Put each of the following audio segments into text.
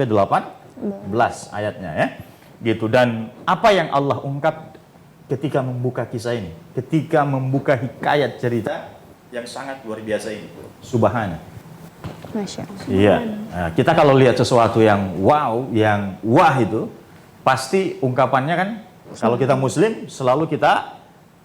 18 ayatnya ya. Gitu. Dan apa yang Allah ungkap ketika membuka kisah ini, ketika membuka hikayat cerita yang sangat luar biasa ini. Subhana. Masya Allah. Iya. Nah, kita kalau lihat sesuatu yang wow, yang wah itu, pasti ungkapannya kan, kalau kita muslim selalu kita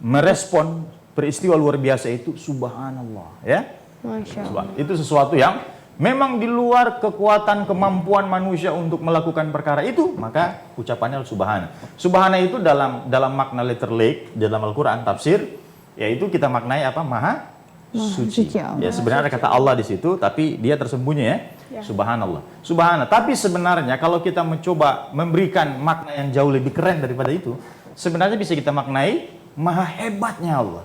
merespon peristiwa luar biasa itu subhanallah ya. Masya Allah. Itu sesuatu yang memang di luar kekuatan kemampuan manusia untuk melakukan perkara itu, maka ucapannya subhana. Subhana itu dalam makna literally dalam Al-Qur'an tafsir, yaitu kita maknai apa? Maha suci. Ya, sebenarnya kata Allah di situ, tapi dia tersembunyi ya. Subhanallah. Subhana. Tapi sebenarnya kalau kita mencoba memberikan makna yang jauh lebih keren daripada itu, sebenarnya bisa kita maknai maha hebatnya Allah.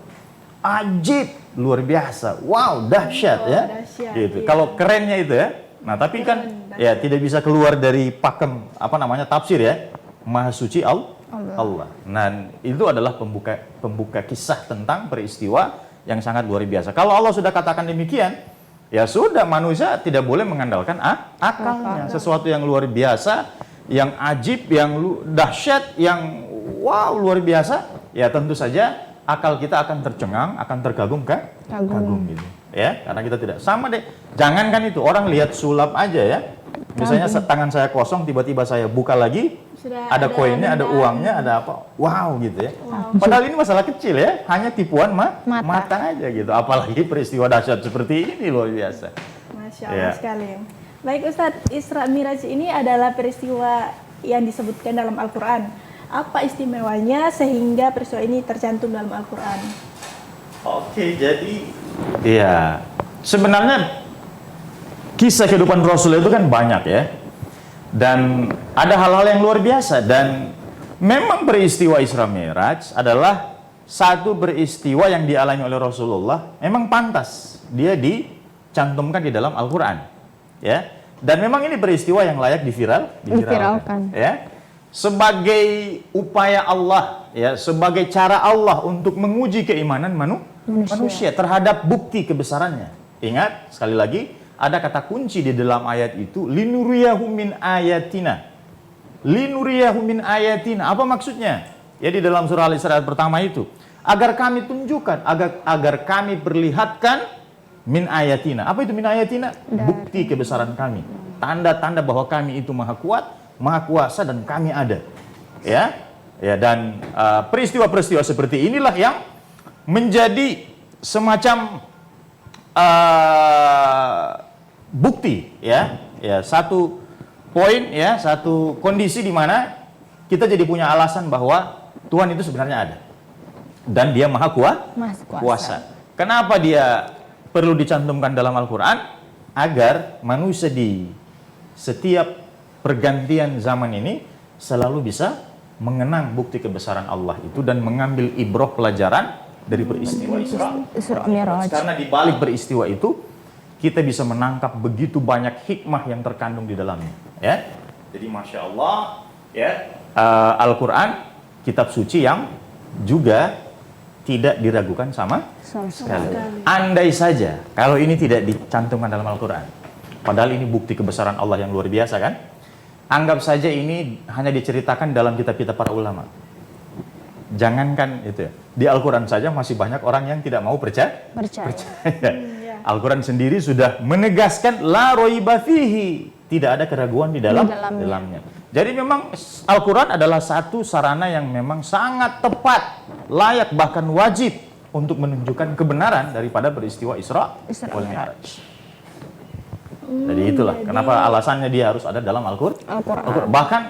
Ajib, luar biasa. Wow, dahsyat ya. Dahsyat, gitu. iya. Kalau kerennya itu ya. Nah, tapi kan ya tidak bisa keluar dari pakem apa namanya tafsir ya. Maha suci Allah. Nah, itu adalah pembuka kisah tentang peristiwa yang sangat luar biasa. Kalau Allah sudah katakan demikian, ya sudah, manusia tidak boleh mengandalkan akalnya. Sesuatu yang luar biasa, yang ajib, yang dahsyat, yang wow luar biasa, ya tentu saja akal kita akan tercengang, akan terkagum gitu. Ya, karena kita tidak sama deh. Jangankan itu, orang lihat sulap aja ya. Misalnya tangan saya kosong, tiba-tiba saya buka lagi, ada koinnya, ada uangnya, ada apa? Wow gitu ya. Wow. Padahal ini masalah kecil ya, hanya tipuan mata aja gitu. Apalagi peristiwa dahsyat seperti ini luar biasa. Masya Allah sekali. Baik Ustadz, Isra Miraj ini adalah peristiwa yang disebutkan dalam Al-Quran. Apa istimewanya sehingga peristiwa ini tercantum dalam Al-Quran? Oke, jadi ya sebenarnya kisah kehidupan Rasul itu kan banyak ya. Dan ada hal-hal yang luar biasa, dan memang peristiwa Isra Mi'raj adalah satu peristiwa yang dialami oleh Rasulullah, memang pantas dia dicantumkan di dalam Al-Quran ya. Dan memang ini peristiwa yang layak diviralkan ya. Sebagai upaya Allah ya, sebagai cara Allah untuk menguji keimanan manusia terhadap bukti kebesarannya. Ingat sekali lagi, ada kata kunci di dalam ayat itu, linuriyahu min ayatina. Linuriyahu min ayatina. Apa maksudnya? Ya, di dalam surah Al-Isra pertama itu, agar kami tunjukkan, agar kami perlihatkan min ayatina. Apa itu min ayatina? Bukti kebesaran kami. Tanda-tanda bahwa kami itu maha kuat, maha kuasa, dan kami ada. Ya. Ya, dan peristiwa-peristiwa seperti inilah yang menjadi semacam bukti ya, satu poin ya, satu kondisi di mana kita jadi punya alasan bahwa Tuhan itu sebenarnya ada dan dia maha kuasa. Kenapa dia perlu dicantumkan dalam Al-Quran? Agar manusia di setiap pergantian zaman ini selalu bisa mengenang bukti kebesaran Allah itu dan mengambil ibrah pelajaran dari peristiwa Isra Mi'raj. Karena di balik peristiwa itu kita bisa menangkap begitu banyak hikmah yang terkandung di dalamnya ya. Jadi Masya Allah ya, Al-Quran kitab suci yang juga tidak diragukan sama sekali. Andai saja kalau ini tidak dicantumkan dalam Al-Quran, padahal ini bukti kebesaran Allah yang luar biasa kan. Anggap saja ini hanya diceritakan dalam kitab-kitab para ulama. Jangankan itu ya, di Al-Quran saja masih banyak orang yang tidak mau percaya. Al-Quran sendiri sudah menegaskan la raiba fihi, tidak ada keraguan di dalamnya. Jadi memang Al-Quran adalah satu sarana yang memang sangat tepat, layak bahkan wajib untuk menunjukkan kebenaran daripada peristiwa Isra wal Mi'raj. Jadi itulah kenapa alasannya dia harus ada dalam Al-Quran. Bahkan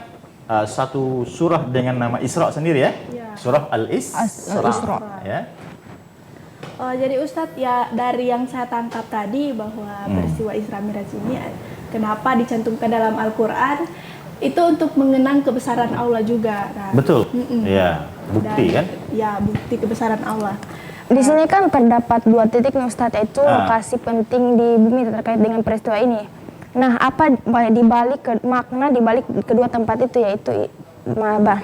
satu surah dengan nama Isra sendiri ya, surah Al-Isra ya. Jadi Ustadz, ya dari yang saya tangkap tadi bahwa peristiwa Isra Mi'raj ini kenapa dicantumkan dalam Al-Quran itu untuk mengenang kebesaran Allah juga kan? Betul. Ya, bukti kan? Ya, bukti kebesaran Allah. Di sini kan terdapat dua titik nih Ustadz, yaitu lokasi penting di bumi terkait dengan peristiwa ini. Nah, apa makna di balik kedua tempat itu, yaitu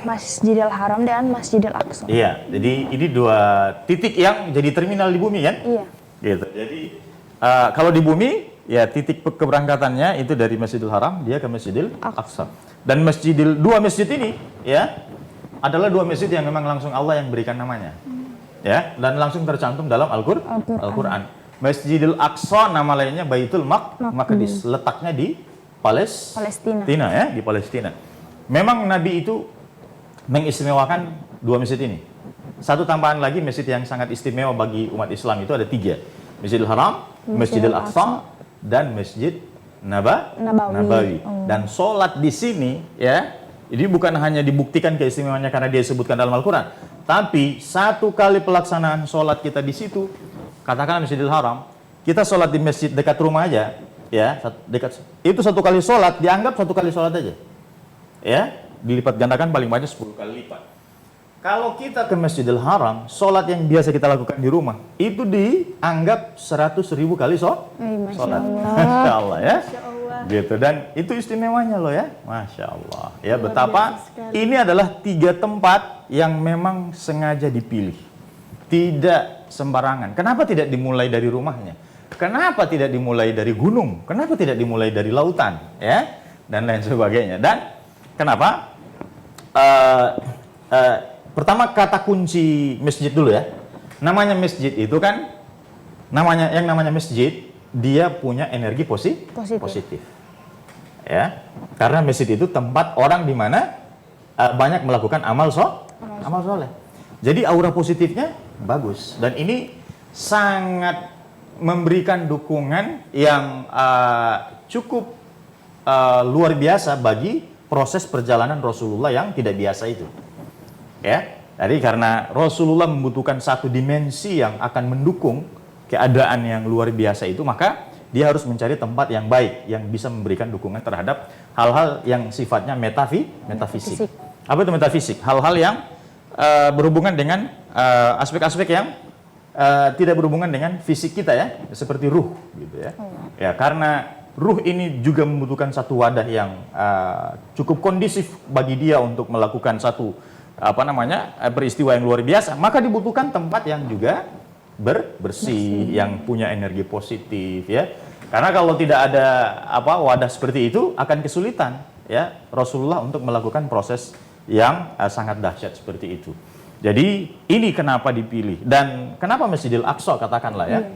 Masjidil Haram dan Masjidil Aqsa? Iya, jadi ini dua titik yang jadi terminal di bumi kan? Iya. Gitu. Jadi kalau di bumi ya titik keberangkatannya itu dari Masjidil Haram dia ke Masjidil Aqsa. Dan dua masjid ini ya adalah dua masjid yang memang langsung Allah yang berikan namanya. Ya, dan langsung tercantum dalam Al-Qur'an. Masjidil Aqsa nama lainnya Baitul Maqdis, letaknya di Palestina ya, di Palestina. Memang Nabi itu mengistimewakan dua masjid ini. Satu tambahan lagi, masjid yang sangat istimewa bagi umat Islam itu ada 3. Masjidil Haram, Masjidil Aqsa, dan Masjid Nabawi. Dan sholat di sini ya, ini bukan hanya dibuktikan keistimewaannya karena dia disebutkan dalam Al-Quran, tapi satu kali pelaksanaan sholat kita di situ, katakanlah Masjidil Haram, kita sholat di masjid dekat rumah aja, ya, itu satu kali sholat dianggap satu kali sholat aja, ya, dilipat gandakan paling banyak 10 kali lipat. Kalau kita ke Masjidil Haram, sholat yang biasa kita lakukan di rumah, itu dianggap 100.000 kali sholat. Masya Allah ya. Gitu. Dan itu istimewanya loh ya. Masya Allah. Ya, betapa ini adalah 3 tempat yang memang sengaja dipilih. Tidak sembarangan. Kenapa tidak dimulai dari rumahnya? Kenapa tidak dimulai dari gunung? Kenapa tidak dimulai dari lautan? Ya, dan lain sebagainya. Dan kenapa? Pertama kata kunci masjid dulu ya. Namanya masjid itu kan yang namanya masjid dia punya energi positif. Ya. Karena masjid itu tempat orang di mana banyak melakukan amal soleh. Jadi aura positifnya bagus dan ini sangat memberikan dukungan yang cukup luar biasa bagi proses perjalanan Rasulullah yang tidak biasa itu. Ya, jadi karena Rasulullah membutuhkan satu dimensi yang akan mendukung keadaan yang luar biasa itu, maka dia harus mencari tempat yang baik, yang bisa memberikan dukungan terhadap hal-hal yang sifatnya metafisik. Apa itu metafisik? Hal-hal yang berhubungan dengan aspek-aspek yang tidak berhubungan dengan fisik kita ya, seperti ruh gitu ya. Ya, karena ruh ini juga membutuhkan satu wadah yang cukup kondisif bagi dia untuk melakukan satu peristiwa yang luar biasa, maka dibutuhkan tempat yang juga bersih, yang punya energi positif ya. Karena kalau tidak ada wadah seperti itu akan kesulitan ya Rasulullah untuk melakukan proses yang sangat dahsyat seperti itu. Jadi ini kenapa dipilih dan kenapa Masjidil Aqsa katakanlah ya.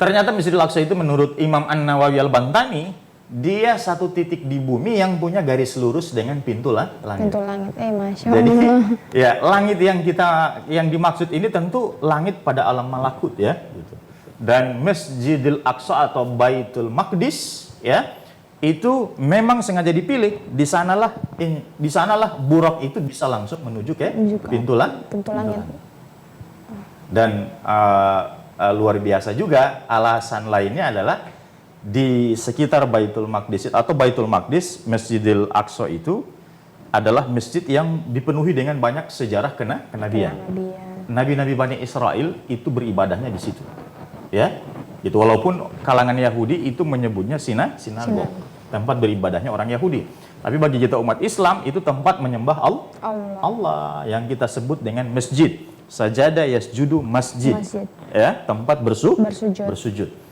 Ternyata Masjidil Aqsa itu menurut Imam An-Nawawi Al-Bantani dia satu titik di bumi yang punya garis lurus dengan pintu langit. Pintu langit, Masya Allah. Jadi, ya langit yang dimaksud ini tentu langit pada alam malakut ya. Gitu. Dan Masjidil Aqsa atau Baitul Maqdis ya, itu memang sengaja dipilih. Di sanalah Buraq itu bisa langsung menuju ke pintu langit. Dan luar biasa juga alasan lainnya adalah di sekitar Baitul Maqdis atau Baitul Maqdis, Masjidil Aqsa itu adalah masjid yang dipenuhi dengan banyak sejarah kenabian. Nabi-nabi Bani Israel itu beribadahnya di situ. Ya. Itu walaupun kalangan Yahudi itu menyebutnya sinagog, tempat beribadahnya orang Yahudi. Tapi bagi kita umat Islam itu tempat menyembah Allah yang kita sebut dengan masjid. Sajada yasjudu masjid. Ya, tempat bersujud.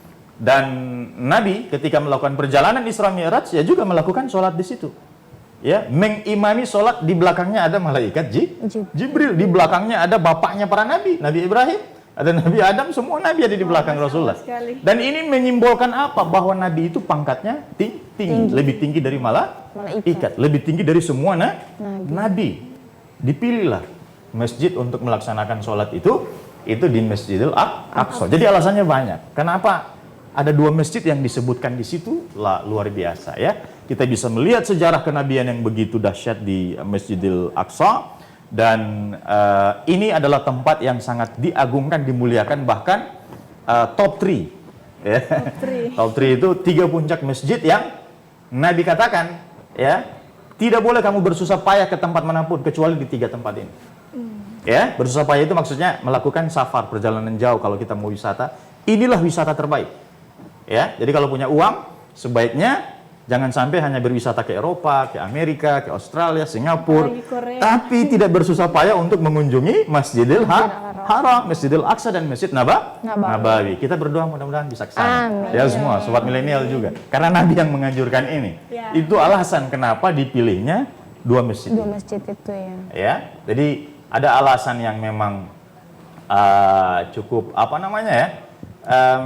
Dan Nabi ketika melakukan perjalanan Isra Mi'raj ya juga melakukan sholat di situ. Ya, mengimami sholat, di belakangnya ada malaikat Jibril, di belakangnya ada bapaknya para nabi, Nabi Ibrahim, ada Nabi Adam, semua nabi ada di belakang Rasulullah. Dan ini menyimbolkan apa? Bahwa nabi itu pangkatnya tinggi, lebih tinggi dari malaikat, lebih tinggi dari semua nabi. Dipilihlah masjid untuk melaksanakan sholat itu di Masjidil Aqsa. Jadi alasannya banyak. Kenapa ada 2 masjid yang disebutkan di situ? Luar biasa ya. Kita bisa melihat sejarah kenabian yang begitu dahsyat di Masjidil Aqsa. Dan ini adalah tempat yang sangat diagungkan, dimuliakan, bahkan top 3 ya. Top 3 itu 3 puncak masjid yang Nabi katakan ya, tidak boleh kamu bersusah payah ke tempat manapun kecuali di 3 tempat ini. Ya, bersusah payah itu maksudnya melakukan safar, perjalanan jauh. Kalau kita mau wisata, inilah wisata terbaik. Ya, jadi kalau punya uang, sebaiknya Jangan sampai hanya berwisata ke Eropa, ke Amerika, ke Australia, Singapura, Apalagi Korea. tapi tidak bersusah payah untuk mengunjungi Masjidil Haram, Masjidil Aqsa dan Masjid Nabawi. Kita berdoa mudah-mudahan bisa ke sana. Amin. Ya semua sobat milenial juga. Karena Nabi yang menganjurkan ini. Ya. Itu alasan kenapa dipilihnya dua masjid. Dua masjid itu ya. Ya, jadi ada alasan yang memang cukup apa namanya ya,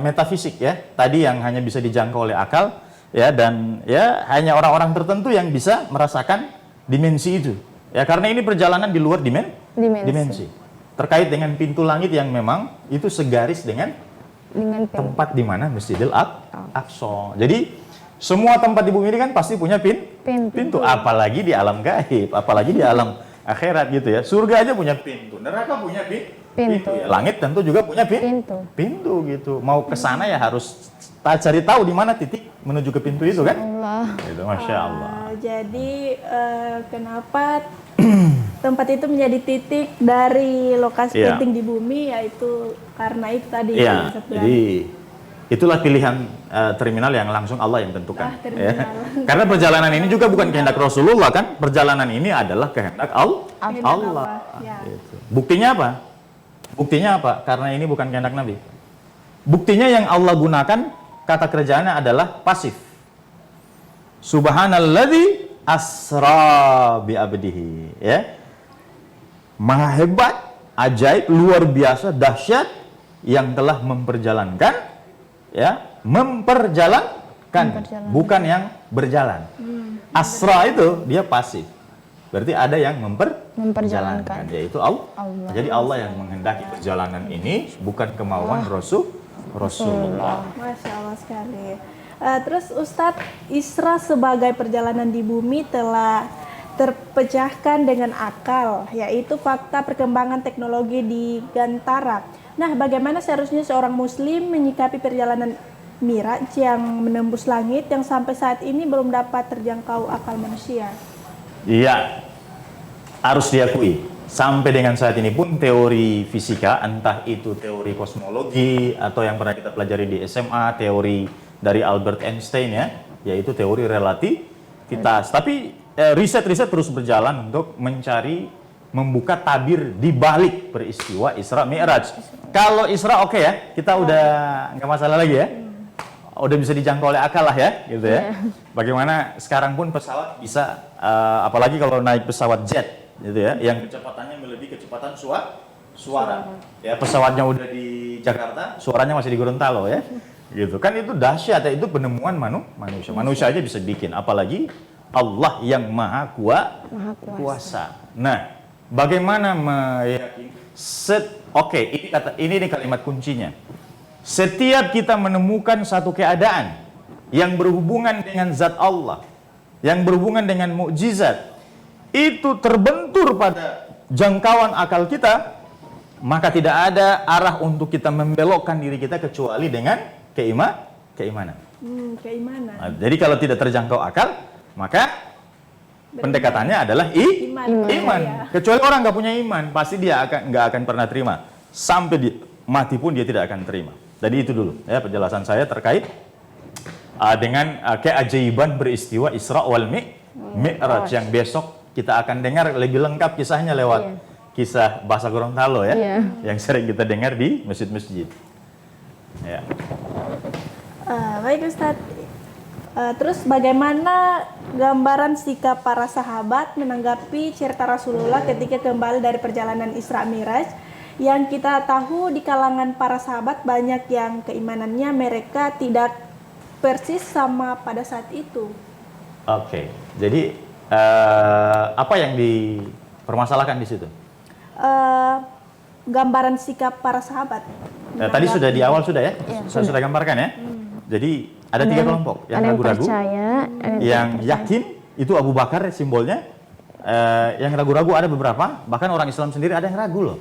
metafisik ya. Tadi yang hanya bisa dijangkau oleh akal ya, dan ya hanya orang-orang tertentu yang bisa merasakan dimensi itu. Ya, karena ini perjalanan di luar dimensi. Terkait dengan pintu langit yang memang itu segaris dengan tempat di mana Masjidil Aqsa. Jadi semua tempat di bumi ini kan pasti punya pintu, apalagi di alam gaib, apalagi di alam akhirat gitu ya. Surga aja punya pintu, neraka punya pintu. Ya. Langit tentu juga punya pintu gitu. Mau ke sana ya harus cari tahu di mana titik menuju ke pintu itu kan? Allah. Itu Masya Allah. Jadi kenapa tempat itu menjadi titik dari lokasi Iya. penting di bumi, yaitu karena itu tadi. Iya, Ustaz bilang. jadi itulah pilihan terminal yang langsung Allah yang tentukan. Terminal. Ya. Karena perjalanan ini juga bukan kehendak Rasulullah kan, perjalanan ini adalah kehendak Kehendak Allah. ya. Gitu. Buktinya apa? Buktinya apa? Karena ini bukan kehendak Nabi. Buktinya yang Allah gunakan kata kerjaannya adalah pasif. Subhanalladzi asra bi abdihi, ya. Maha hebat, ajaib, luar biasa, dahsyat yang telah memperjalankan, bukan yang berjalan. Asra itu dia pasif. Berarti ada yang memperjalankan, yaitu Allah. Jadi Allah yang menghendaki perjalanan ini, bukan kemauan Rasulullah. Masya Allah sekali. Terus Ustadz, Isra sebagai perjalanan di bumi telah terpecahkan dengan akal, yaitu fakta perkembangan teknologi di Gantara. Nah, bagaimana seharusnya seorang muslim menyikapi perjalanan Miraj yang menembus langit yang sampai saat ini belum dapat terjangkau akal manusia? Iya, harus diakui. Sampai dengan saat ini pun teori fisika, entah itu teori kosmologi atau yang pernah kita pelajari di SMA, teori dari Albert Einstein ya, yaitu teori relativitas. Tapi riset-riset terus berjalan untuk membuka tabir di balik peristiwa Isra Mi'raj. Kalau Isra oke ya, kita udah nggak masalah lagi ya. Udah bisa dijangkau oleh akal lah ya, gitu ya. Bagaimana sekarang pun pesawat bisa, apalagi kalau naik pesawat jet, gitu ya, yang kecepatannya melebihi kecepatan suara. Ya, pesawatnya udah di Jakarta, suaranya masih di Gorontalo ya, gitu. Kan itu dahsyat ya, itu penemuan manusia. Manusia aja bisa bikin, apalagi Allah yang maha kuasa. Nah, bagaimana meyakini? Ini kalimat kuncinya. Setiap kita menemukan satu keadaan yang berhubungan dengan zat Allah, yang berhubungan dengan mukjizat, itu terbentur pada jangkauan akal kita, maka tidak ada arah untuk kita membelokkan diri kita kecuali dengan keimanan. Keimanan. Nah, jadi kalau tidak terjangkau akal, maka pendekatannya adalah iman. Ya. Kecuali orang nggak punya iman, pasti dia nggak akan pernah terima. Sampai mati pun dia tidak akan terima. Jadi itu dulu ya penjelasan saya terkait dengan keajaiban beristiwa Isra wal Mi'raj yang besok kita akan dengar lebih lengkap kisahnya lewat kisah bahasa Gorontalo ya, yang sering kita dengar di masjid-masjid. Ya. Baik Ustadz. Terus bagaimana gambaran sikap para sahabat menanggapi cerita Rasulullah ketika kembali dari perjalanan Isra Mi'raj? Yang kita tahu di kalangan para sahabat banyak yang keimanannya mereka tidak persis sama pada saat itu. Oke, jadi apa yang dipermasalahkan di situ? Gambaran sikap para sahabat. Tadi sudah di awal sudah ya, sudah gambarkan ya. Jadi ada tiga kelompok, yang ragu-ragu, yang yakin itu Abu Bakar simbolnya, yang ragu-ragu ada beberapa, bahkan orang Islam sendiri ada yang ragu loh.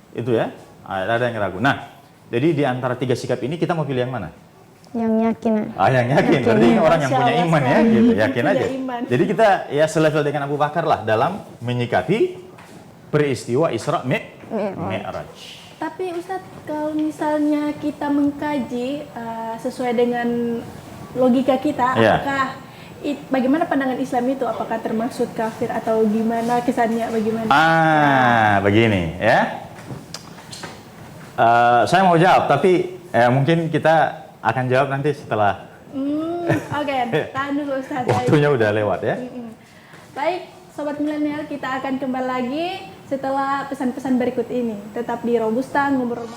Itu ya, ada yang ragu. Nah, jadi di antara tiga sikap ini kita mau pilih yang mana? Yang yakin. Yang yakin. Berarti ini orang yang punya iman ya, gitu. Yakin aja. Iman. Jadi kita ya selevel dengan Abu Bakar lah dalam menyikapi peristiwa Isra Mi'raj. Tapi Ustadz, kalau misalnya kita mengkaji sesuai dengan logika kita, apakah bagaimana pandangan Islam itu? Apakah termasuk kafir atau gimana kesannya bagaimana? Begini ya. Saya mau jawab, tapi mungkin kita akan jawab nanti setelah. Oke, tahan dulu Ustaz. Waktunya udah lewat ya. Baik, Sobat Milenial, kita akan kembali lagi setelah pesan-pesan berikut ini. Tetap di Robusta Ngobrol.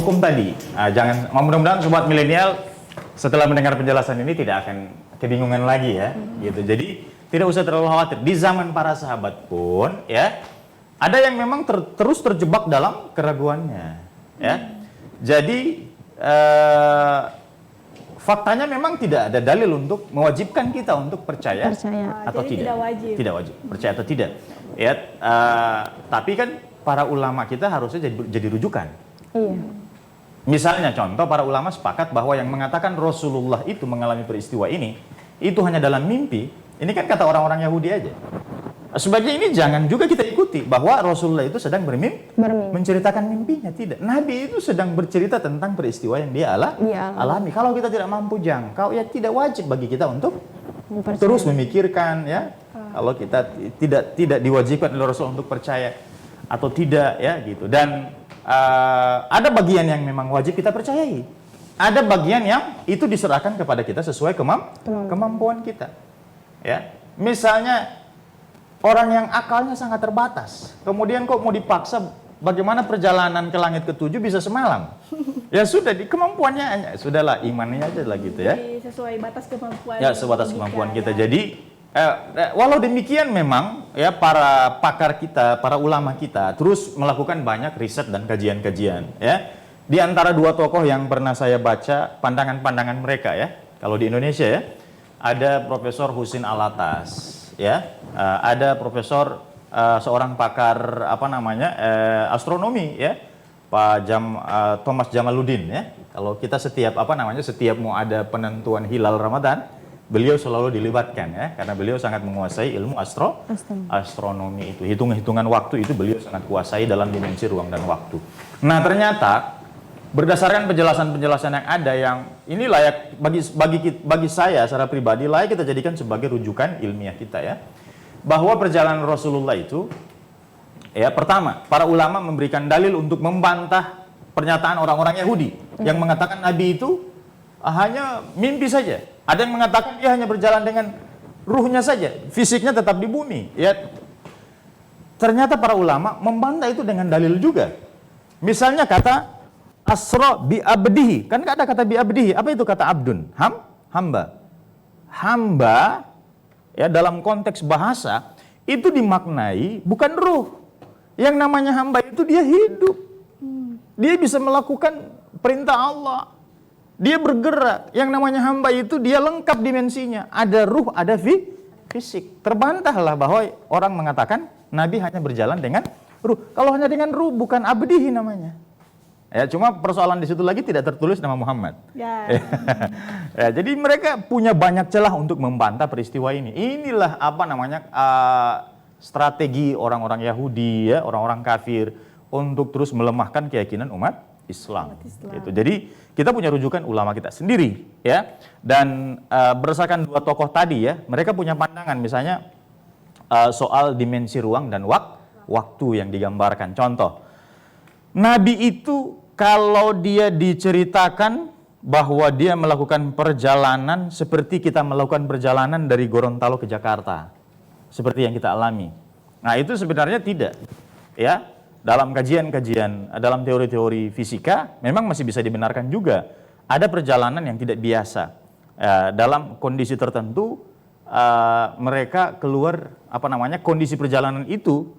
Hukum tadi, mudah-mudahan sobat milenial setelah mendengar penjelasan ini tidak akan kebingungan lagi ya, gitu. Jadi tidak usah terlalu khawatir. Di zaman para sahabat pun, ya, ada yang memang terus terjebak dalam keraguannya, ya. Jadi faktanya memang tidak ada dalil untuk mewajibkan kita untuk percaya atau jadi tidak. Tidak wajib, percaya atau tidak. Ya, tapi kan para ulama kita harusnya jadi rujukan. Iya. Misalnya contoh, para ulama sepakat bahwa yang mengatakan Rasulullah itu mengalami peristiwa ini, itu hanya dalam mimpi. Ini kan kata orang-orang Yahudi aja. Sebagai ini jangan juga kita ikuti bahwa Rasulullah itu sedang bermimpi. Menceritakan mimpinya, tidak. Nabi itu sedang bercerita tentang peristiwa yang dia alami. Kalau kita tidak mampu jangkau, ya tidak wajib bagi kita untuk terus memikirkan, ya. Kalau kita tidak diwajibkan oleh Rasul untuk percaya atau tidak, ya gitu. Dan ada bagian yang memang wajib kita percayai. Ada bagian yang itu diserahkan kepada kita sesuai kemampuan kita. Ya, misalnya orang yang akalnya sangat terbatas, kemudian kok mau dipaksa bagaimana perjalanan ke langit ke-7 bisa semalam? Ya sudah, di kemampuannya sudahlah, imannya aja lah gitu ya. Jadi sesuai batas kemampuan. Ya, sebatas kemampuan kita. Jadi Walau demikian memang ya para pakar kita, para ulama kita terus melakukan banyak riset dan kajian-kajian ya. Di antara dua tokoh yang pernah saya baca pandangan-pandangan mereka ya. Kalau di Indonesia ya, ada Profesor Husin Alatas ya, ada Profesor seorang pakar astronomi ya, Pak Thomas Jamaluddin ya. Kalau kita setiap setiap mau ada penentuan hilal Ramadan, beliau selalu dilibatkan ya, karena beliau sangat menguasai ilmu astronomi itu. Hitung-hitungan waktu itu beliau sangat kuasai dalam dimensi ruang dan waktu. Nah, ternyata berdasarkan penjelasan-penjelasan yang ada yang ini layak bagi saya secara pribadi layak kita jadikan sebagai rujukan ilmiah kita ya. Bahwa perjalanan Rasulullah itu ya, pertama, para ulama memberikan dalil untuk membantah pernyataan orang-orang Yahudi yang mengatakan Nabi itu hanya mimpi saja. Ada yang mengatakan dia hanya berjalan dengan ruhnya saja, fisiknya tetap di bumi. Ya, ternyata para ulama membantah itu dengan dalil juga. Misalnya kata asra bi abdihi, kan nggak ada kata bi abdihi. Apa itu kata abdun? Hamba. Hamba ya dalam konteks bahasa itu dimaknai bukan ruh. Yang namanya hamba itu dia hidup. Dia bisa melakukan perintah Allah. Dia bergerak. Yang namanya hamba itu dia lengkap dimensinya. Ada ruh, ada fisik. Terbantahlah bahwa orang mengatakan Nabi hanya berjalan dengan ruh. Kalau hanya dengan ruh bukan abdihi namanya. Ya, cuma persoalan di situ lagi tidak tertulis nama Muhammad. Ya. Ya, jadi mereka punya banyak celah untuk membantah peristiwa ini. Inilah strategi orang-orang Yahudi ya, orang-orang kafir untuk terus melemahkan keyakinan umat Islam. Gitu. Jadi kita punya rujukan ulama kita sendiri ya. Dan berdasarkan dua tokoh tadi ya, mereka punya pandangan misalnya soal dimensi ruang dan waktu yang digambarkan. Contoh, Nabi itu kalau dia diceritakan bahwa dia melakukan perjalanan seperti kita melakukan perjalanan dari Gorontalo ke Jakarta, seperti yang kita alami. Nah, itu sebenarnya tidak. Ya, dalam kajian-kajian, dalam teori-teori fisika memang masih bisa dibenarkan juga. Ada perjalanan yang tidak biasa. Dalam kondisi tertentu mereka keluar kondisi perjalanan itu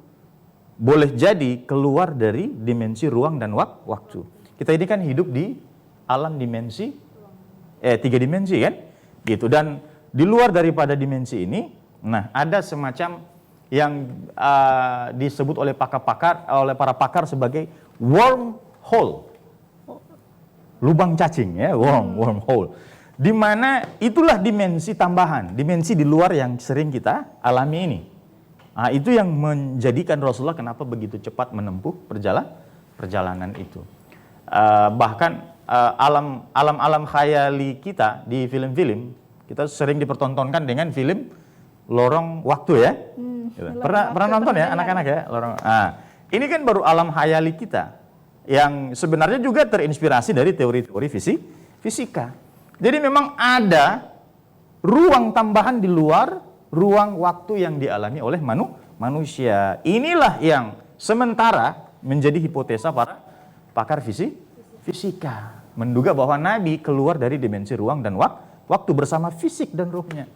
boleh jadi keluar dari dimensi ruang dan waktu. Kita ini kan hidup di alam dimensi 3 dimensi kan? Gitu. Dan di luar daripada dimensi ini, nah ada semacam yang disebut oleh para pakar sebagai wormhole. Lubang cacing ya, wormhole. Di mana itulah dimensi tambahan, dimensi di luar yang sering kita alami ini. Nah, itu yang menjadikan Rasulullah kenapa begitu cepat menempuh perjalanan itu. Bahkan alam khayali kita di film-film, kita sering dipertontonkan dengan film Lorong Waktu ya. Pernah nonton ya anak-anak ya? Ini kan baru alam khayali kita yang sebenarnya juga terinspirasi dari teori-teori fisika. Jadi memang ada ruang tambahan di luar ruang waktu yang dialami oleh manusia. Inilah yang sementara menjadi hipotesa para pakar fisika. Menduga bahwa Nabi keluar dari dimensi ruang dan waktu bersama fisik dan ruhnya.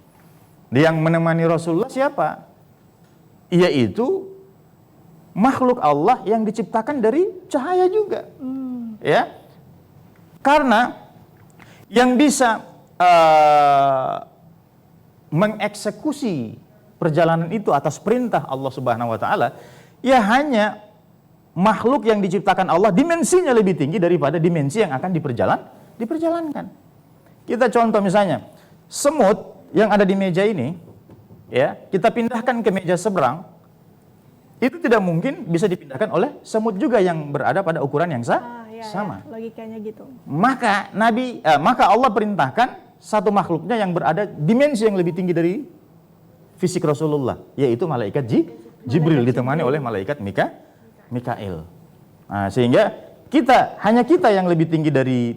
Yang menemani Rasulullah siapa? Yaitu makhluk Allah yang diciptakan dari cahaya juga. Ya. Karena yang bisa mengeksekusi perjalanan itu atas perintah Allah Subhanahu wa taala ya hanya makhluk yang diciptakan Allah dimensinya lebih tinggi daripada dimensi yang akan diperjalankan. Kita contoh misalnya semut yang ada di meja ini ya, kita pindahkan ke meja seberang, itu tidak mungkin bisa dipindahkan oleh semut juga yang berada pada ukuran yang sama. Ya, logikanya gitu. Maka Allah perintahkan satu makhluknya yang berada dimensi yang lebih tinggi dari fisik Rasulullah, yaitu malaikat Jibril ditemani oleh malaikat Mikail. Nah, sehingga hanya kita yang lebih tinggi dari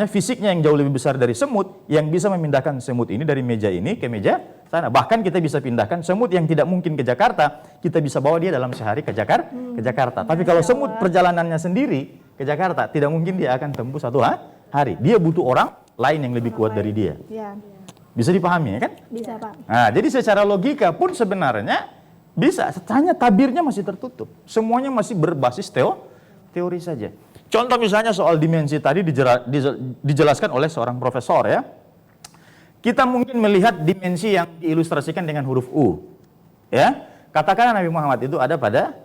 fisiknya yang jauh lebih besar dari semut yang bisa memindahkan semut ini dari meja ini ke meja sana. Bahkan kita bisa pindahkan semut yang tidak mungkin ke Jakarta, kita bisa bawa dia dalam sehari ke Jakarta. Tapi kalau semut perjalanannya sendiri ke Jakarta, tidak mungkin dia akan tempuh 1 hari. Dia butuh orang lain yang lebih kuat dari dia. Bisa dipahami ya kan? Bisa, Pak. Nah, jadi secara logika pun sebenarnya bisa, hanya tabirnya masih tertutup. Semuanya masih berbasis teori saja. Contoh misalnya soal dimensi tadi dijelaskan oleh seorang profesor ya. Kita mungkin melihat dimensi yang diilustrasikan dengan huruf U. Ya, katakanlah Nabi Muhammad itu ada pada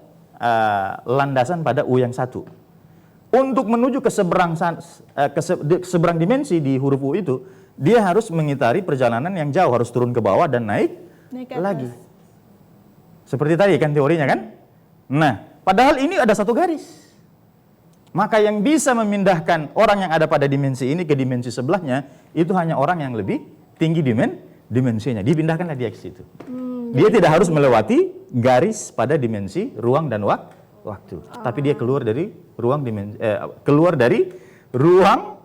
landasan pada U yang satu. Untuk menuju ke seberang dimensi di huruf U itu, dia harus mengitari perjalanan yang jauh, harus turun ke bawah dan naik Naik ke lagi. atas. Seperti tadi kan teorinya kan? Nah, padahal ini ada satu garis. Maka yang bisa memindahkan orang yang ada pada dimensi ini ke dimensi sebelahnya, itu hanya orang yang lebih tinggi dimensinya. Dipindahkanlah dia ke situ. Dia tidak harus melewati garis pada dimensi ruang dan waktu. Tapi dia keluar dari ruang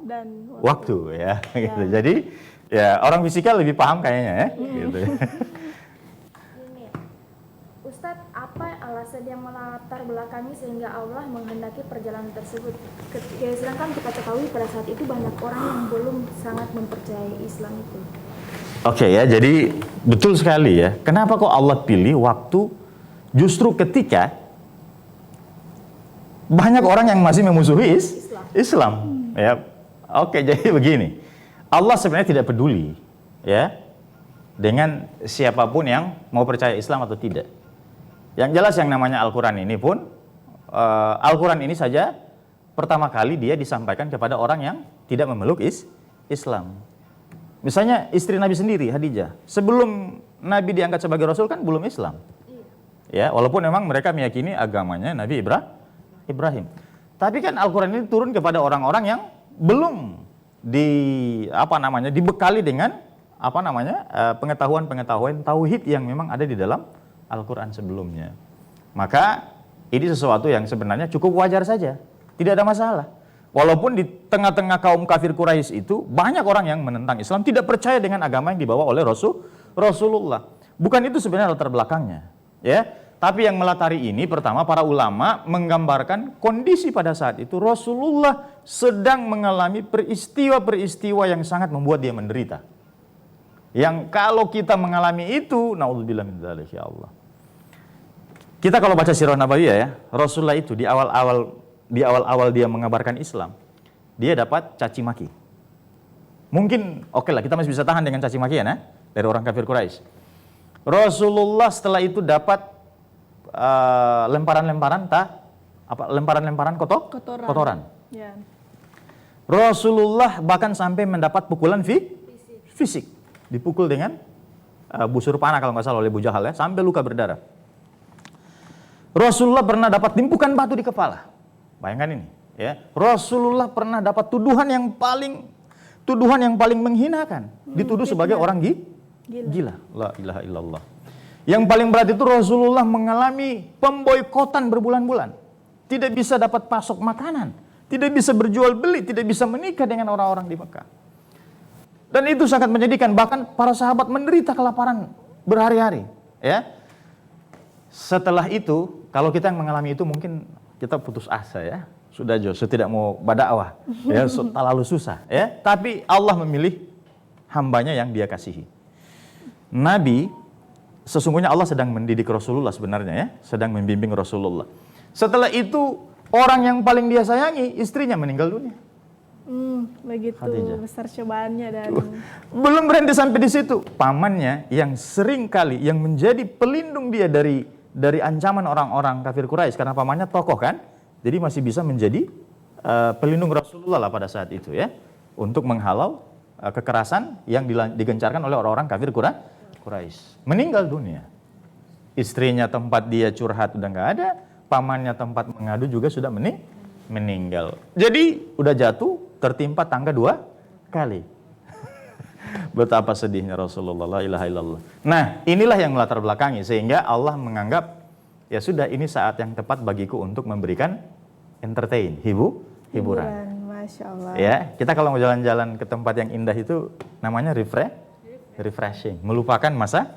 Dan waktu ya. Gitu. Jadi ya orang fisika lebih paham kayaknya ya. Gitu. Ini, Ustadz, apa alasan yang melatar belakangi sehingga Allah menghendaki perjalanan tersebut? Sedangkan kita ketahui pada saat itu banyak orang yang belum sangat mempercayai Islam itu. Oke ya, jadi betul sekali ya. Kenapa kok Allah pilih waktu justru ketika banyak orang yang masih memusuhi Islam. Ya. Oke, jadi begini. Allah sebenarnya tidak peduli ya dengan siapapun yang mau percaya Islam atau tidak. Yang jelas yang namanya Al-Qur'an ini pun Al-Qur'an ini saja pertama kali dia disampaikan kepada orang yang tidak memeluk Islam. Misalnya istri Nabi sendiri, Khadijah, sebelum Nabi diangkat sebagai Rasul kan belum Islam. Ya, walaupun memang mereka meyakini agamanya Nabi Ibrahim. Tapi kan Al-Quran ini turun kepada orang-orang yang belum dibekali dengan pengetahuan tauhid yang memang ada di dalam Al-Quran sebelumnya. Maka ini sesuatu yang sebenarnya cukup wajar saja, tidak ada masalah. Walaupun di tengah-tengah kaum kafir Quraisy itu banyak orang yang menentang Islam, tidak percaya dengan agama yang dibawa oleh Rasulullah. Bukan itu sebenarnya latar belakangnya, ya. Tapi yang melatari ini pertama para ulama menggambarkan kondisi pada saat itu Rasulullah sedang mengalami peristiwa-peristiwa yang sangat membuat dia menderita. Yang kalau kita mengalami itu, naudzubillah min dzalik ya Allah. Kita kalau baca sirah nabawiyah ya, Rasulullah itu di awal-awal dia mengabarkan Islam, dia dapat caci maki. Mungkin oke lah, kita masih bisa tahan dengan caci makian ya dari orang kafir Quraisy. Rasulullah setelah itu dapat lemparan-lemparan kotoran. Ya. Rasulullah bahkan sampai mendapat pukulan fisik, dipukul dengan busur panah kalau nggak salah oleh Abu Jahal ya, sampai luka berdarah. Rasulullah pernah dapat timpukan batu di kepala. Bayangkan ini, ya. Rasulullah pernah dapat tuduhan yang paling menghinakan, dituduh sebagai orang gila. La ilaha illallah. Yang paling berat itu Rasulullah mengalami pemboikotan berbulan-bulan. Tidak bisa dapat pasok makanan, tidak bisa berjual beli, tidak bisa menikah dengan orang-orang di Mekah. Dan itu sangat menyedihkan, bahkan para sahabat menderita kelaparan berhari-hari, ya. Setelah itu, kalau kita yang mengalami itu mungkin kita putus asa ya. Sudah tidak mau berdakwah, ya, terlalu susah, ya. Tapi Allah memilih hambanya yang Dia kasihi. Nabi, sesungguhnya Allah sedang mendidik Rasulullah sebenarnya ya, sedang membimbing Rasulullah. Setelah itu orang yang paling dia sayangi, istrinya meninggal dunia. Begitu Khadijah. besar cobaannya dan Belum berhenti sampai di situ, pamannya yang sering kali yang menjadi pelindung dia dari ancaman orang-orang kafir Quraisy karena pamannya tokoh kan, jadi masih bisa menjadi pelindung Rasulullah lah pada saat itu ya, untuk menghalau kekerasan yang digencarkan oleh orang-orang kafir Quraisy. Meninggal dunia. Istrinya tempat dia curhat udah nggak ada, pamannya tempat mengadu juga sudah meninggal. Jadi udah jatuh, tertimpa tangga 2 kali. Betapa sedihnya Rasulullah, la ilaha illallah. Nah, inilah yang melatar belakangi sehingga Allah menganggap ya sudah, ini saat yang tepat bagiku untuk memberikan entertain, hiburan. Masya Allah. Ya, kita kalau mau jalan-jalan ke tempat yang indah itu namanya refreshing, melupakan masa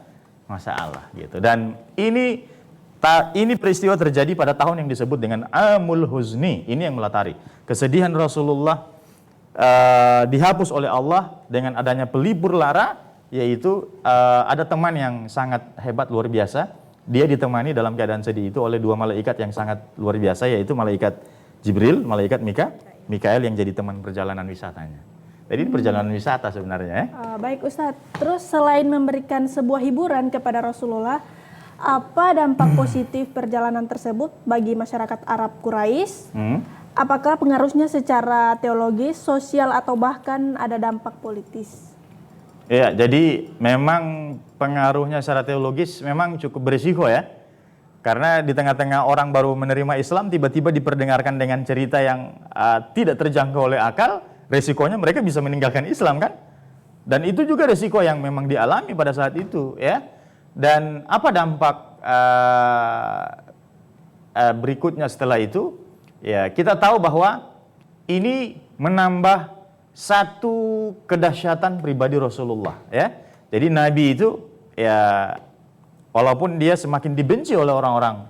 Allah gitu. Dan ini peristiwa terjadi pada tahun yang disebut dengan Amul Huzni. Ini yang melatari kesedihan Rasulullah dihapus oleh Allah dengan adanya pelipur lara yaitu ada teman yang sangat hebat, luar biasa. Dia ditemani dalam keadaan sedih itu oleh dua malaikat yang sangat luar biasa, yaitu malaikat Jibril, malaikat Mikael yang jadi teman perjalanan wisatanya. Jadi perjalanan wisata sebenarnya. Baik Ustadz, terus selain memberikan sebuah hiburan kepada Rasulullah, apa dampak positif perjalanan tersebut bagi masyarakat Arab Quraisy? Apakah pengaruhnya secara teologis, sosial, atau bahkan ada dampak politis? Ya, jadi memang pengaruhnya secara teologis memang cukup berisiko ya. Karena di tengah-tengah orang baru menerima Islam, tiba-tiba diperdengarkan dengan cerita yang tidak terjangkau oleh akal, resikonya mereka bisa meninggalkan Islam kan? Dan itu juga resiko yang memang dialami pada saat itu ya. Dan apa dampak berikutnya setelah itu? Ya, kita tahu bahwa ini menambah satu kedahsyatan pribadi Rasulullah ya. Jadi Nabi itu ya, walaupun dia semakin dibenci oleh orang-orang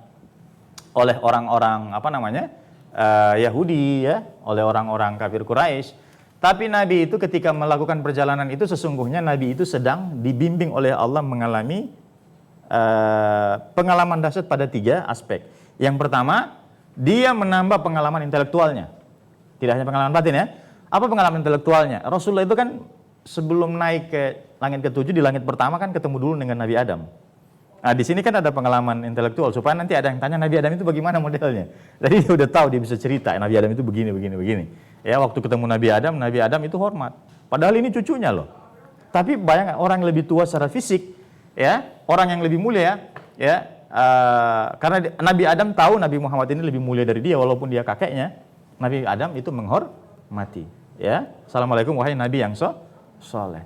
Yahudi ya, oleh orang-orang kafir Quraisy, tapi Nabi itu ketika melakukan perjalanan itu sesungguhnya Nabi itu sedang dibimbing oleh Allah mengalami pengalaman dahsyat pada 3 aspek. Yang pertama, dia menambah pengalaman intelektualnya. Tidak hanya pengalaman batin ya. Apa pengalaman intelektualnya? Rasulullah itu kan sebelum naik ke langit ke-7, di langit pertama kan ketemu dulu dengan Nabi Adam. Nah, di sini kan ada pengalaman intelektual supaya nanti ada yang tanya Nabi Adam itu bagaimana modelnya. Jadi dia udah tahu, dia bisa cerita Nabi Adam itu begini. Ya, waktu ketemu Nabi Adam itu hormat. Padahal ini cucunya loh. Tapi bayangkan orang yang lebih tua secara fisik, ya, orang yang lebih mulia, ya, karena Nabi Adam tahu Nabi Muhammad ini lebih mulia dari dia walaupun dia kakeknya. Nabi Adam itu menghormati. Ya, assalamualaikum wahai Nabi yang soleh.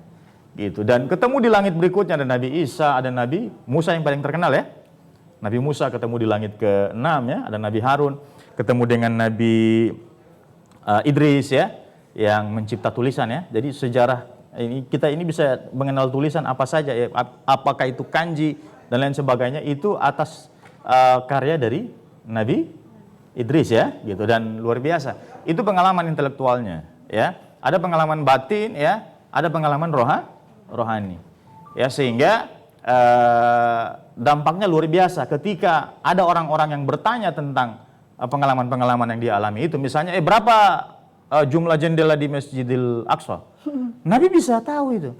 Gitu. Dan ketemu di langit berikutnya ada Nabi Isa, ada Nabi Musa yang paling terkenal ya. Nabi Musa ketemu di langit ke-6 ya, ada Nabi Harun, ketemu dengan Nabi Idris ya, yang mencipta tulisan ya. Jadi sejarah kita ini bisa mengenal tulisan apa saja ya, apakah itu kanji dan lain sebagainya, itu atas karya dari Nabi Idris ya, gitu. Dan luar biasa. Itu pengalaman intelektualnya ya. Ada pengalaman batin ya, ada pengalaman rohani. Ya, sehingga dampaknya luar biasa ketika ada orang-orang yang bertanya tentang pengalaman-pengalaman yang dialami itu. Misalnya, berapa jumlah jendela di Masjidil Aqsa? Nabi bisa tahu itu.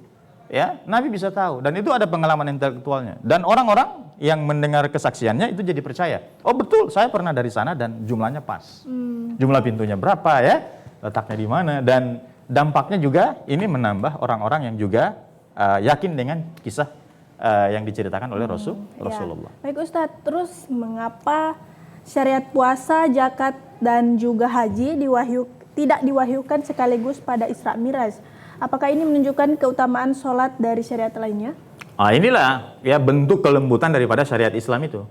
Ya, Nabi bisa tahu, dan itu ada pengalaman intelektualnya. Dan orang-orang yang mendengar kesaksiannya itu jadi percaya. Oh betul, saya pernah dari sana dan jumlahnya pas. Jumlah pintunya berapa ya, letaknya di mana, dan dampaknya juga ini menambah orang-orang yang juga yakin dengan kisah yang diceritakan oleh Rasulullah. Baik Ustadz, terus mengapa syariat puasa, zakat, dan juga haji tidak diwahyukan sekaligus pada Isra Miraj? Apakah ini menunjukkan keutamaan sholat dari syariat lainnya? Inilah ya bentuk kelembutan daripada syariat Islam itu.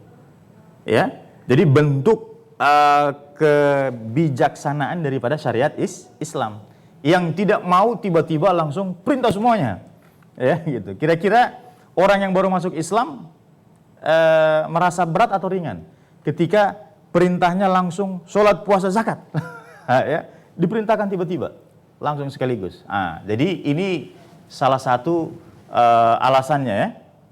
Ya, jadi bentuk kebijaksanaan daripada syariat Islam yang tidak mau tiba-tiba langsung perintah semuanya. Ya, gitu. Kira-kira orang yang baru masuk Islam merasa berat atau ringan ketika perintahnya langsung sholat, puasa, zakat. Ya, diperintahkan tiba-tiba langsung sekaligus. Jadi ini salah satu alasannya ya,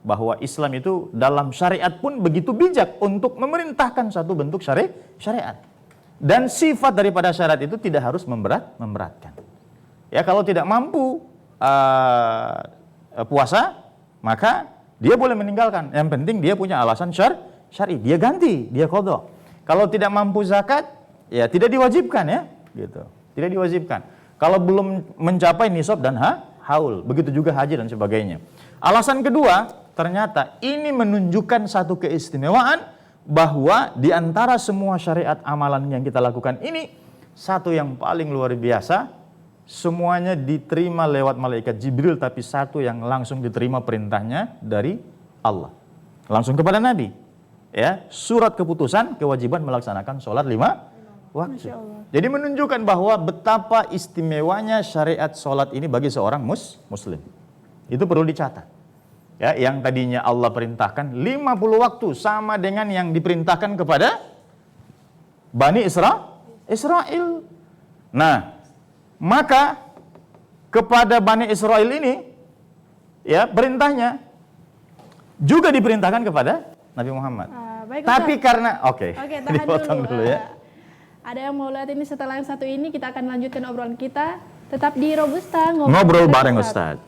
bahwa Islam itu dalam syariat pun begitu bijak untuk memerintahkan satu bentuk syariat. Dan sifat daripada syariat itu tidak harus memberatkan. Ya, kalau tidak mampu puasa, maka dia boleh meninggalkan. Yang penting dia punya alasan syar'i, dia ganti, dia qadha. Kalau tidak mampu zakat, ya tidak diwajibkan ya, gitu. Tidak diwajibkan. Kalau belum mencapai nisab dan haul, begitu juga haji dan sebagainya. Alasan kedua, ternyata ini menunjukkan satu keistimewaan bahwa di antara semua syariat amalan yang kita lakukan ini, satu yang paling luar biasa, semuanya diterima lewat malaikat Jibril, tapi satu yang langsung diterima perintahnya dari Allah. Langsung kepada Nabi. Ya, surat keputusan kewajiban melaksanakan sholat 5 waktu. Jadi menunjukkan bahwa betapa istimewanya syariat sholat ini bagi seorang muslim. Itu perlu dicatat. Ya, yang tadinya Allah perintahkan 50 waktu sama dengan yang diperintahkan kepada Bani Israel. Nah, maka kepada Bani Israel ini ya perintahnya juga diperintahkan kepada Nabi Muhammad. Baik, Tapi Ustaz. karena Oke, tahan dipotong dulu ya. Ada yang mau lihat ini setelah yang satu ini, kita akan lanjutkan obrolan kita. Tetap di Robusta, Ngobrol bareng Ustaz.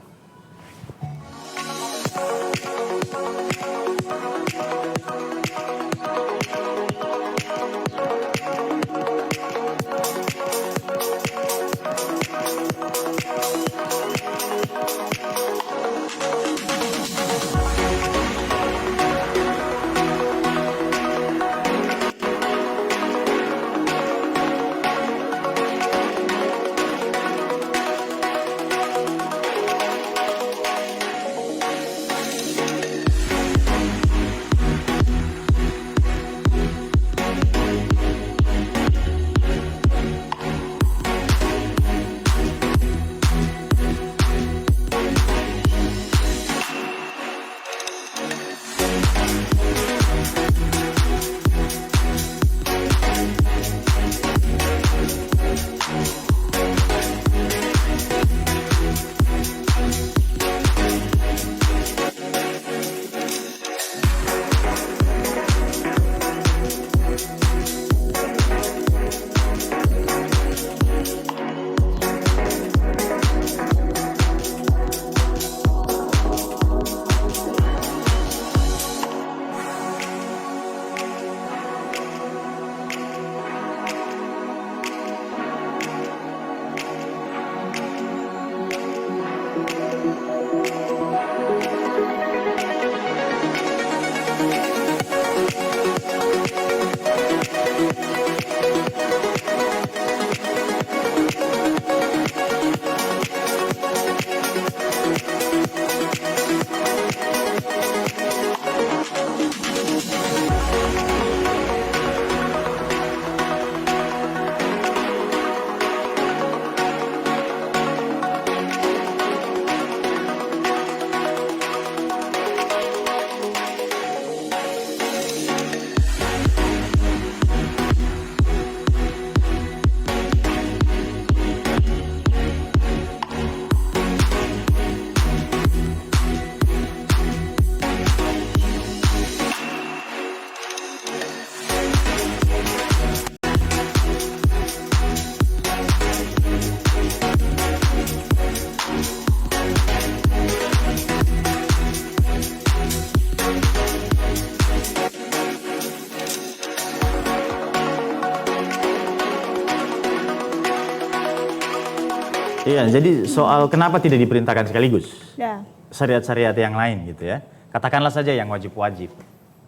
Iya, jadi soal kenapa tidak diperintahkan sekaligus Ya. syariat-syariat yang lain gitu ya. Katakanlah saja yang wajib-wajib.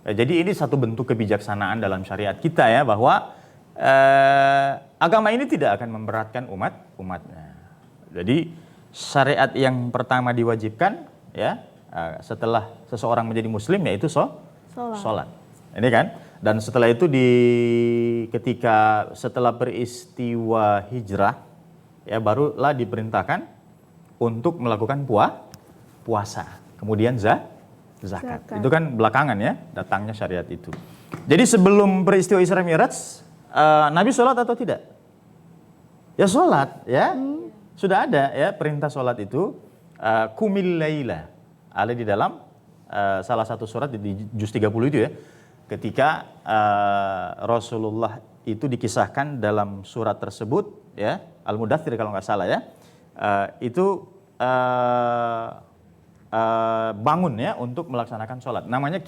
Jadi ini satu bentuk kebijaksanaan dalam syariat kita ya, bahwa agama ini tidak akan memberatkan umatnya. Jadi syariat yang pertama diwajibkan ya setelah seseorang menjadi muslim yaitu sholat. Ini kan. Dan setelah itu ketika setelah peristiwa hijrah ya barulah diperintahkan untuk melakukan puasa. Kemudian zakat. Itu kan belakangan ya datangnya syariat itu. Jadi sebelum peristiwa Isra Mi'raj Nabi sholat atau tidak? Ya sholat ya. Sudah ada ya perintah sholat itu kumil laila. Ada di dalam salah satu surat di juz 30 itu ya. Ketika Rasulullah itu dikisahkan dalam surat tersebut ya, Al-Mudaththir kalau nggak salah ya, itu bangun ya untuk melaksanakan sholat. Namanya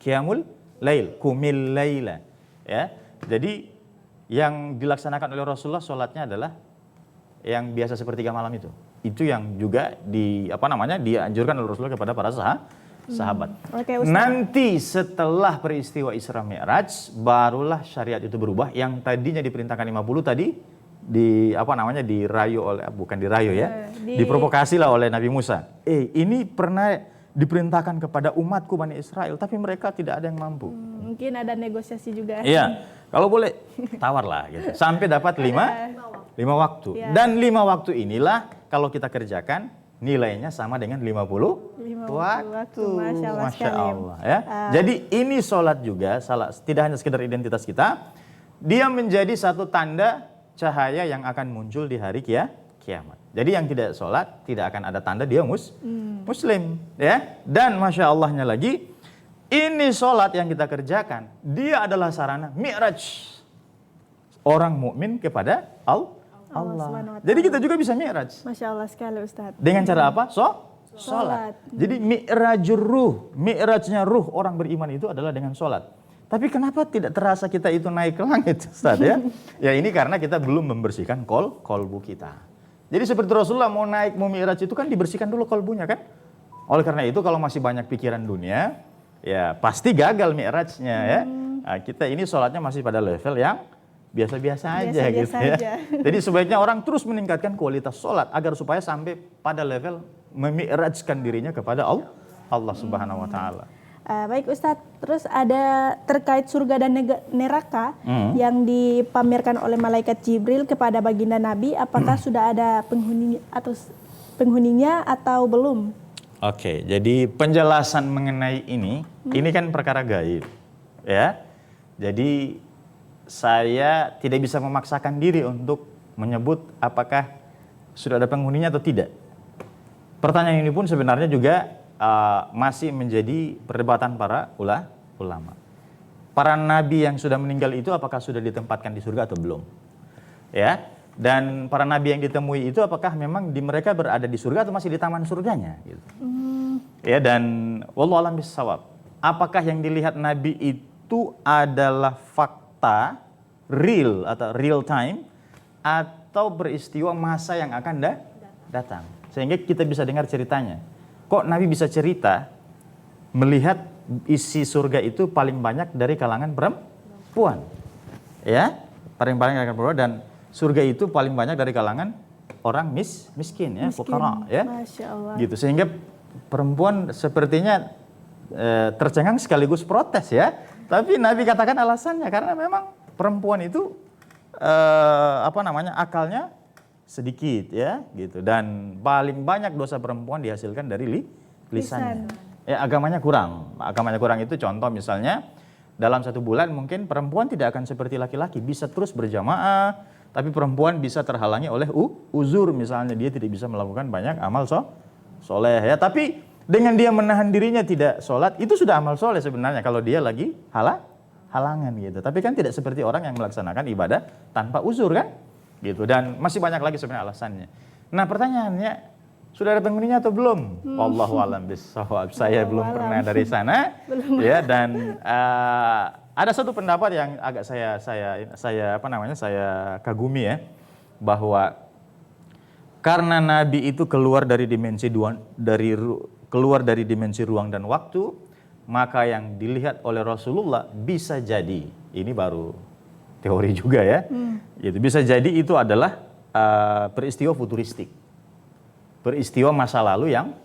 qiyamul lail, kumil laila ya. Jadi yang dilaksanakan oleh Rasulullah sholatnya adalah yang biasa sepertiga malam itu. Itu yang juga dianjurkan oleh Rasulullah kepada para sahabat. Oke, Ustaz. Nanti setelah peristiwa Isra Mi'raj barulah syariat itu berubah. Yang tadinya diperintahkan 50 tadi diprovokasilah oleh Nabi Musa. Ini pernah diperintahkan kepada umatku Bani Israel, tapi mereka tidak ada yang mampu. Mungkin ada negosiasi juga. Iya, kalau boleh tawarlah gitu. Sampai dapat lima waktu. Ya. Dan 5 waktu inilah kalau kita kerjakan nilainya sama dengan 50 waktu. Masya Allah ya. Jadi ini sholat juga tidak hanya sekedar identitas kita, dia menjadi satu tanda cahaya yang akan muncul di hari kiamat. Jadi yang tidak sholat tidak akan ada tanda dia muslim, ya. Dan masya Allahnya lagi, ini sholat yang kita kerjakan, dia adalah sarana mi'raj orang mukmin kepada Allah. Subhanahu wa ta'ala. Jadi kita juga bisa mi'raj. Masya Allah sekali Ustadz. Dengan cara apa? Sholat. Sholat. Jadi mi'rajur ruh, mi'rajnya ruh orang beriman itu adalah dengan sholat. Tapi kenapa tidak terasa kita itu naik ke langit, Ustaz, ya? Ya ini karena kita belum membersihkan kolbu kita. Jadi seperti Rasulullah mau naik, mau mi'raj itu kan dibersihkan dulu kolbunya kan? Oleh karena itu kalau masih banyak pikiran dunia, ya pasti gagal mi'rajnya ya. Nah, kita ini sholatnya masih pada level yang biasa-biasa aja gitu ya. aja. Jadi sebaiknya orang terus meningkatkan kualitas sholat agar supaya sampai pada level memi'rajkan dirinya kepada Allah Subhanahu wa taala. Baik Ustadz, terus ada terkait surga dan neraka yang dipamerkan oleh malaikat Jibril kepada baginda Nabi, apakah sudah ada penghuninya atau belum? Oke, jadi penjelasan mengenai ini kan perkara gaib, ya. Jadi saya tidak bisa memaksakan diri untuk menyebut apakah sudah ada penghuninya atau tidak. Pertanyaan ini pun sebenarnya juga masih menjadi perdebatan para ulama. Para nabi yang sudah meninggal itu apakah sudah ditempatkan di surga atau belum? Ya. Dan para nabi yang ditemui itu apakah memang mereka berada di surga atau masih di taman surganya gitu. Ya, dan wallahu a'lam bissawab. Apakah yang dilihat nabi itu adalah fakta real atau real time atau peristiwa masa yang akan datang? Sehingga kita bisa dengar ceritanya. Kok Nabi bisa cerita melihat isi surga itu paling banyak dari kalangan perempuan, ya, paling banyak dari kalangan perempuan, dan surga itu paling banyak dari kalangan orang miskin ya, fuqara ya, Masya Allah. gitu. Sehingga perempuan sepertinya tercengang sekaligus protes ya. Tapi Nabi katakan alasannya karena memang perempuan itu akalnya sedikit ya gitu, dan paling banyak dosa perempuan dihasilkan dari lisannya. Ya, agamanya kurang itu contoh misalnya dalam 1 bulan mungkin perempuan tidak akan seperti laki-laki bisa terus berjamaah, tapi perempuan bisa terhalangi oleh uzur, misalnya dia tidak bisa melakukan banyak amal soleh ya. Tapi dengan dia menahan dirinya tidak sholat itu sudah amal soleh sebenarnya kalau dia lagi halangan gitu. Tapi kan tidak seperti orang yang melaksanakan ibadah tanpa uzur kan gitu, dan masih banyak lagi sebenarnya alasannya. Nah pertanyaannya, sudah ada penghuninya atau belum? Wallahu a'lam bishawab. Saya belum pernah dari sana. Ya, dan ada satu pendapat yang agak saya kagumi ya, bahwa karena Nabi itu keluar dari dimensi ruang dan waktu, maka yang dilihat oleh Rasulullah bisa jadi, ini baru teori juga ya, gitu. Bisa jadi itu adalah peristiwa futuristik, peristiwa masa lalu yang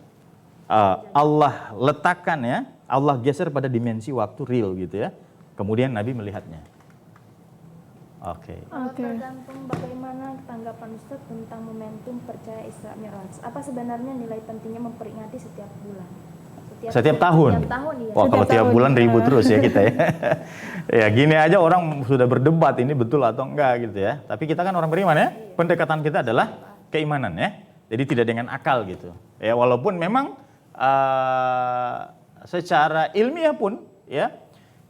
Allah letakkan ya, Allah geser pada dimensi waktu real gitu ya. Kemudian Nabi melihatnya. Oke. Tergantung bagaimana tanggapan Ustaz tentang momentum percaya Isra Mi'raj. Apa sebenarnya nilai pentingnya memperingati setiap bulan? Setiap tahun? Setiap tahun, iya. Wah, kalau tiap bulan ribut terus ya kita ya. Ya gini aja orang sudah berdebat ini betul atau enggak gitu ya. Tapi kita kan orang beriman ya. Pendekatan kita adalah keimanan ya. Jadi tidak dengan akal gitu. Ya walaupun memang secara ilmiah pun ya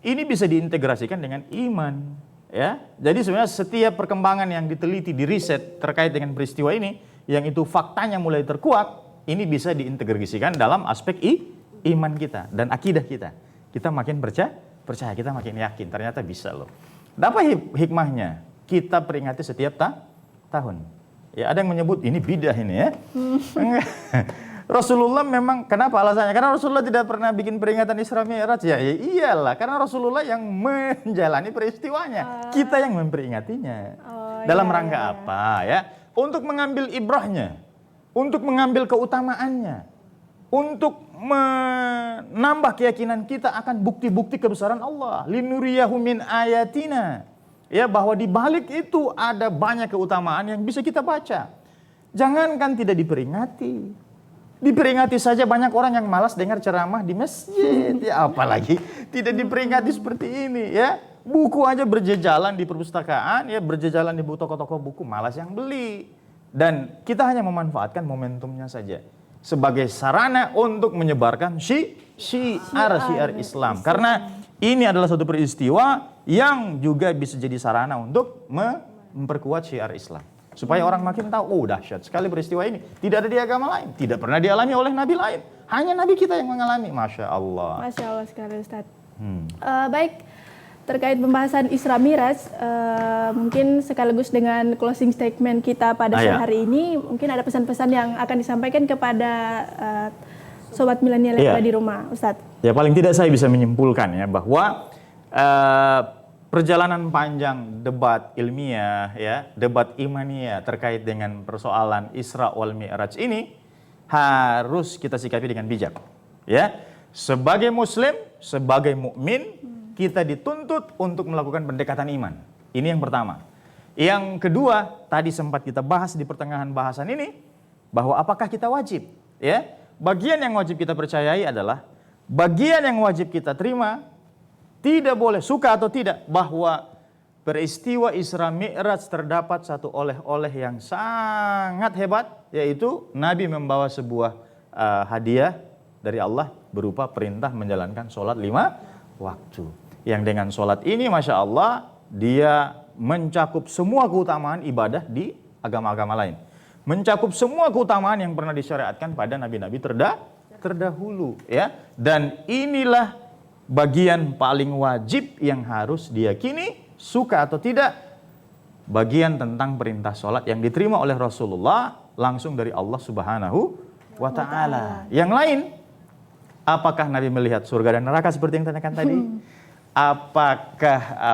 ini bisa diintegrasikan dengan iman ya. Jadi sebenarnya setiap perkembangan yang diteliti, diriset terkait dengan peristiwa ini, yang itu faktanya mulai terkuak, ini bisa diintegrasikan dalam aspek iman kita dan akidah kita. Kita makin percaya, kita makin yakin ternyata bisa loh. Apa hikmahnya? Kita peringati setiap tahun. Ya ada yang menyebut ini bidah ini ya. Rasulullah memang, kenapa alasannya? Karena Rasulullah tidak pernah bikin peringatan Isra Mi'raj ya. Ya iyalah, karena Rasulullah yang menjalani peristiwanya. Kita yang memperingatinya. Dalam rangka apa ya? Untuk mengambil ibrahnya, untuk mengambil keutamaannya, untuk menambah keyakinan kita akan bukti-bukti kebesaran Allah. Linuriyahu min ayatina. Ya, bahwa di balik itu ada banyak keutamaan yang bisa kita baca. Jangankan tidak diperingati. Diperingati saja banyak orang yang malas dengar ceramah di masjid. Ya apalagi tidak diperingati seperti ini ya. Buku aja berjejalan di perpustakaan, ya berjejalan di toko-toko buku, malas yang beli. Dan kita hanya memanfaatkan momentumnya saja sebagai sarana untuk menyebarkan syiar Islam. Karena ini adalah suatu peristiwa yang juga bisa jadi sarana untuk memperkuat syiar Islam. Supaya orang makin tahu, oh dahsyat sekali peristiwa ini. Tidak ada di agama lain, tidak pernah dialami oleh nabi lain. Hanya nabi kita yang mengalami. Masya Allah. Masya Allah sekali Ustadz. Baik, terkait pembahasan Isra Miraj, mungkin sekaligus dengan closing statement kita pada sore hari ini, mungkin ada pesan-pesan yang akan disampaikan kepada sobat milenial yang ada di rumah, Ustadz. Ya paling tidak saya bisa menyimpulkan ya bahwa perjalanan panjang debat ilmiah, ya, debat imaniah terkait dengan persoalan Isra wal Mi'raj ini harus kita sikapi dengan bijak. Ya, sebagai Muslim, sebagai mukmin, kita dituntut untuk melakukan pendekatan iman. Ini yang pertama. Yang kedua, tadi sempat kita bahas di pertengahan bahasan ini bahwa apakah kita wajib? Ya, bagian yang wajib kita percayai adalah bagian yang wajib kita terima. Tidak boleh, suka atau tidak, bahwa peristiwa Isra Mi'raj terdapat satu oleh-oleh yang sangat hebat, yaitu Nabi membawa sebuah hadiah dari Allah berupa perintah menjalankan sholat 5 waktu. Yang dengan sholat ini, Masya Allah, dia mencakup semua keutamaan ibadah di agama-agama lain. Mencakup semua keutamaan yang pernah disyariatkan pada nabi-nabi terdahulu. Ya. Dan inilah bagian paling wajib yang harus diyakini, suka atau tidak, bagian tentang perintah sholat yang diterima oleh Rasulullah langsung dari Allah Subhanahu wa Ta'ala. Yang lain, apakah Nabi melihat surga dan neraka seperti yang tanyakan tadi? Apakah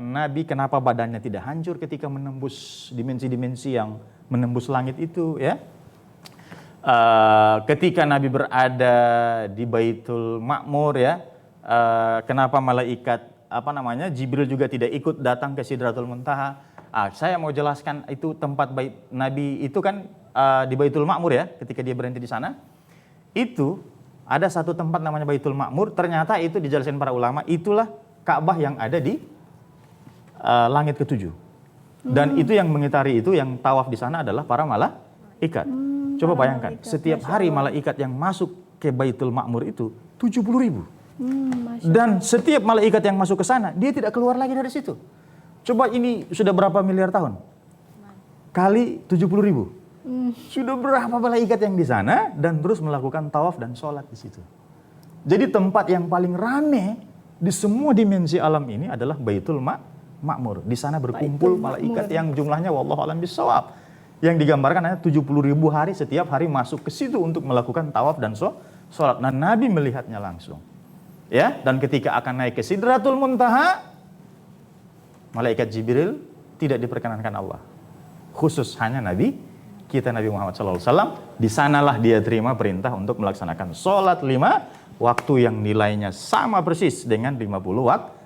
Nabi kenapa badannya tidak hancur ketika menembus dimensi-dimensi yang menembus langit itu? Ya. Ketika Nabi berada di Baitul Ma'mur, ya, kenapa malaikat Jibril juga tidak ikut datang ke Sidratul Muntaha? Saya mau jelaskan itu tempat Nabi itu kan di Baitul Ma'mur, ya, ketika dia berhenti di sana. Itu ada satu tempat namanya Baitul Ma'mur, ternyata itu dijelaskan para ulama, itulah Ka'bah yang ada di langit ketujuh. Dan itu yang mengitari itu, yang tawaf di sana adalah para malaikat. Coba bayangkan, setiap hari malaikat yang masuk ke Baitul Ma'mur itu 70.000. Dan setiap malaikat yang masuk ke sana, dia tidak keluar lagi dari situ. Coba ini sudah berapa miliar tahun? Kali 70.000. Sudah berapa malaikat yang di sana dan terus melakukan tawaf dan sholat di situ. Jadi tempat yang paling rame di semua dimensi alam ini adalah Baitul Ma'mur. Di sana berkumpul malaikat yang jumlahnya wallahu a'lam bishawab. Yang digambarkan hanya 70.000 hari, setiap hari masuk ke situ untuk melakukan tawaf dan sholat. Nah, Nabi melihatnya langsung. Ya, dan ketika akan naik ke Sidratul Muntaha, malaikat Jibril tidak diperkenankan Allah. Khusus hanya Nabi kita, Nabi Muhammad SAW. Di sanalah dia terima perintah untuk melaksanakan sholat 5 waktu yang nilainya sama persis dengan 50 waktu.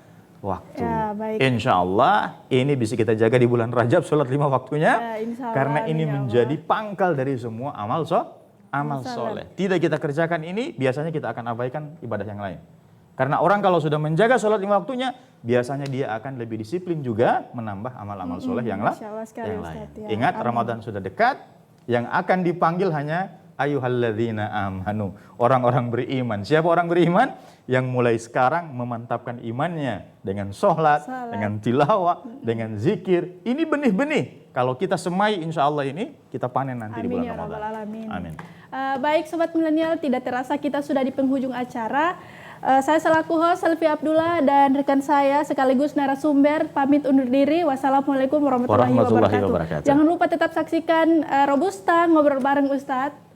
Ya, baik. Insya Allah ini bisa kita jaga di bulan Rajab, sholat 5 waktunya. Ya, insya Allah, karena ini insya menjadi pangkal dari semua amal soleh. Tidak kita kerjakan ini, biasanya kita akan abaikan ibadah yang lain. Karena orang kalau sudah menjaga sholat 5 waktunya, biasanya dia akan lebih disiplin juga menambah amal-amal soleh yang lain. Ya. Ingat, Ramadan sudah dekat, yang akan dipanggil hanya ayyuhalladzina amanu, orang-orang beriman. Siapa orang beriman? Yang mulai sekarang memantapkan imannya dengan sholat, dengan tilawah, dengan zikir. Ini benih-benih. Kalau kita semai, insya Allah ini kita panen nanti di bulan Ramadan. Amin. Baik Sobat Milenial, tidak terasa kita sudah di penghujung acara. Saya selaku host Selvi Abdullah dan rekan saya sekaligus narasumber pamit undur diri. Wassalamualaikum warahmatullahi wabarakatuh. Jangan lupa tetap saksikan Robusta Ngobrol Bareng Ustadz.